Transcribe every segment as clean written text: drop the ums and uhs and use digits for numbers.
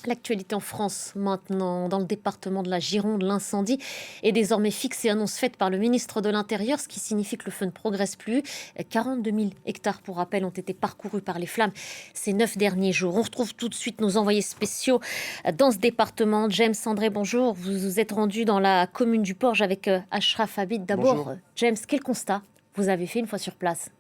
L'actualité en France maintenant, dans le département de la Gironde, l'incendie est désormais fixé, annonce faite par le ministre de l'Intérieur, ce qui signifie que le feu ne progresse plus. 42 000 hectares, pour rappel, ont été parcourus par les flammes ces 9 derniers jours. On retrouve tout de suite nos envoyés spéciaux dans ce département. James André, bonjour. Vous vous êtes rendu dans la commune du Porge avec Ashraf Habib. D'abord, James, quel constat vous avez fait une fois sur place ?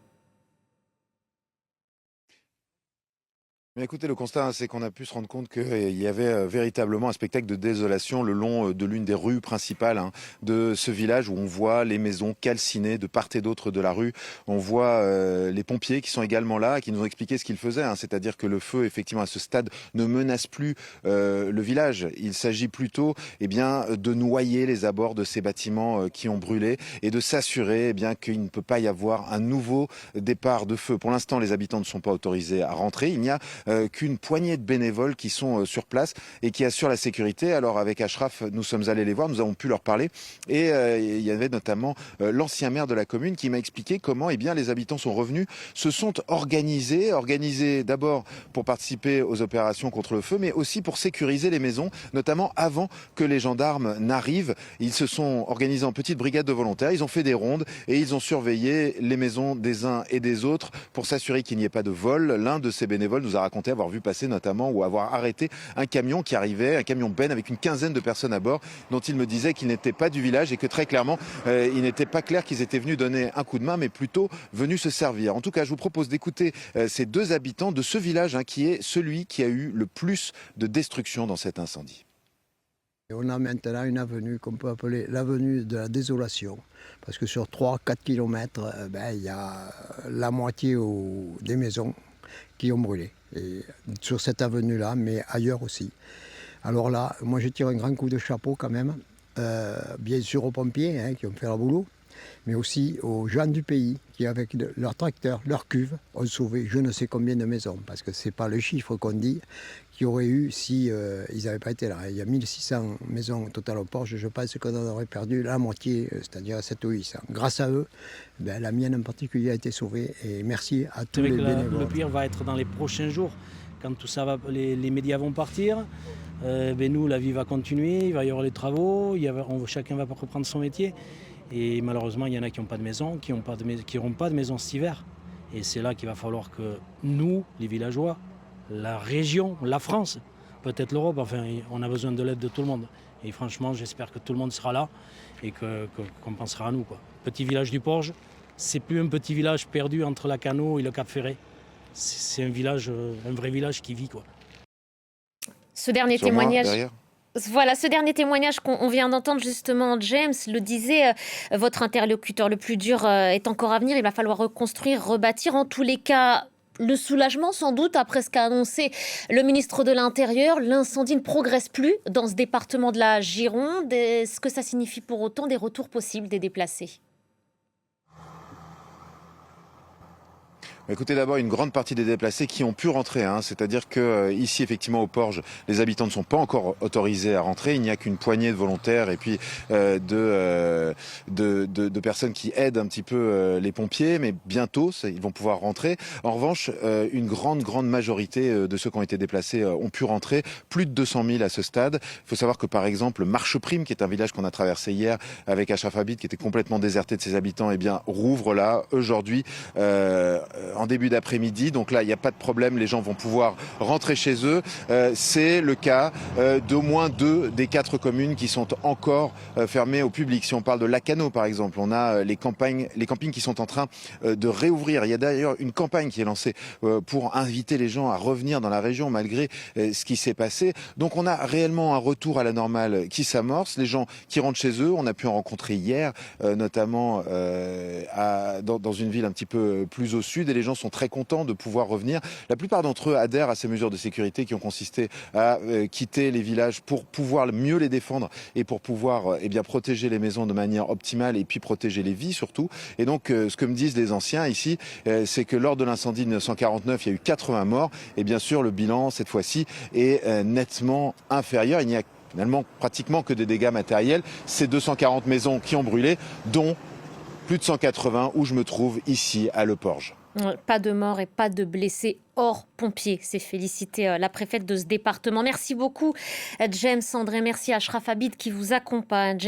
Mais écoutez, le constat, c'est qu'on a pu se rendre compte qu'il y avait véritablement un spectacle de désolation le long de l'une des rues principales de ce village où on voit les maisons calcinées de part et d'autre de la rue. On voit les pompiers qui sont également là, qui nous ont expliqué ce qu'ils faisaient. C'est-à-dire que le feu, effectivement, à ce stade, ne menace plus le village. Il s'agit plutôt de noyer les abords de ces bâtiments qui ont brûlé et de s'assurer qu'il ne peut pas y avoir un nouveau départ de feu. Pour l'instant, les habitants ne sont pas autorisés à rentrer. Il n'y a qu'une poignée de bénévoles qui sont sur place et qui assurent la sécurité. Alors avec Ashraf, nous sommes allés les voir, nous avons pu leur parler et il y avait notamment l'ancien maire de la commune qui m'a expliqué comment les habitants sont revenus, se sont organisés d'abord pour participer aux opérations contre le feu, mais aussi pour sécuriser les maisons, notamment avant que les gendarmes n'arrivent. Ils se sont organisés en petites brigades de volontaires, ils ont fait des rondes et ils ont surveillé les maisons des uns et des autres pour s'assurer qu'il n'y ait pas de vol. L'un de ces bénévoles nous a raconté avoir vu passer notamment ou avoir arrêté un camion qui arrivait, un camion Ben avec une quinzaine de personnes à bord dont il me disait qu'ils n'étaient pas du village et que très clairement il n'était pas clair qu'ils étaient venus donner un coup de main mais plutôt venus se servir. En tout cas, je vous propose d'écouter ces deux habitants de ce village qui est celui qui a eu le plus de destruction dans cet incendie. Et on a maintenant une avenue qu'on peut appeler l'avenue de la désolation, parce que sur 3-4 km, il y a la moitié des maisons qui ont brûlé. Et sur cette avenue-là, mais ailleurs aussi. Alors là, moi je tire un grand coup de chapeau quand même, bien sûr aux pompiers qui ont fait leur boulot, mais aussi aux gens du pays qui, avec leurs tracteurs, leurs cuves, ont sauvé je ne sais combien de maisons, parce que ce n'est pas le chiffre qu'on dit qu'il y aurait eu si ils n'avaient pas été là. Il y a 1600 maisons au total au Porge, je pense qu'on en aurait perdu la moitié, c'est-à-dire 700 ou 800. Grâce à eux, la mienne en particulier a été sauvée, et merci à tous les bénévoles. Le pire va être dans les prochains jours, quand tout ça va, les médias vont partir. Nous, la vie va continuer, il va y avoir les travaux, chacun va reprendre son métier. Et malheureusement, il y en a qui n'ont pas de maison, qui n'auront pas de maison cet hiver. Et c'est là qu'il va falloir que nous, les villageois, la région, la France, peut-être l'Europe, on a besoin de l'aide de tout le monde. Et franchement, j'espère que tout le monde sera là et qu'on pensera à nous. Petit village du Porge, c'est plus un petit village perdu entre la Cano et le Cap Ferret. C'est un village, un vrai village qui vit. Ce dernier témoignage... Voilà, ce dernier témoignage qu'on vient d'entendre justement, James le disait, votre interlocuteur, le plus dur est encore à venir, il va falloir reconstruire, rebâtir. En tous les cas, le soulagement sans doute après ce qu'a annoncé le ministre de l'Intérieur, l'incendie ne progresse plus dans ce département de la Gironde. Est-ce que ça signifie pour autant des retours possibles des déplacés ? Écoutez, d'abord, une grande partie des déplacés qui ont pu rentrer, c'est-à-dire que ici, effectivement, au Porge, les habitants ne sont pas encore autorisés à rentrer. Il n'y a qu'une poignée de volontaires et puis de personnes qui aident un petit peu les pompiers, mais bientôt, ils vont pouvoir rentrer. En revanche, une grande majorité de ceux qui ont été déplacés ont pu rentrer, plus de 200 000 à ce stade. Il faut savoir que, par exemple, Marcheprime, qui est un village qu'on a traversé hier avec Ashraf Habib, qui était complètement déserté de ses habitants, rouvre là, aujourd'hui, en début d'après-midi. Donc là, il n'y a pas de problème, les gens vont pouvoir rentrer chez eux. C'est le cas d'au moins 2 des 4 communes qui sont encore fermées au public. Si on parle de Lacano, par exemple, on a les campings qui sont en train de réouvrir. Il y a d'ailleurs une campagne qui est lancée pour inviter les gens à revenir dans la région malgré ce qui s'est passé. Donc on a réellement un retour à la normale qui s'amorce. Les gens qui rentrent chez eux, on a pu en rencontrer hier, notamment dans une ville un petit peu plus au sud, et les gens sont très contents de pouvoir revenir. La plupart d'entre eux adhèrent à ces mesures de sécurité qui ont consisté à quitter les villages pour pouvoir mieux les défendre et pour pouvoir protéger les maisons de manière optimale et puis protéger les vies surtout. Et donc ce que me disent les anciens ici, c'est que lors de l'incendie de 1949, il y a eu 80 morts et bien sûr le bilan cette fois-ci est nettement inférieur. Il n'y a finalement pratiquement que des dégâts matériels. C'est 240 maisons qui ont brûlé, dont plus de 180 où je me trouve ici à Le Porge. Pas de morts et pas de blessés hors pompiers. C'est féliciter la préfète de ce département. Merci beaucoup, James André. Merci à Ashraf Habib qui vous accompagne.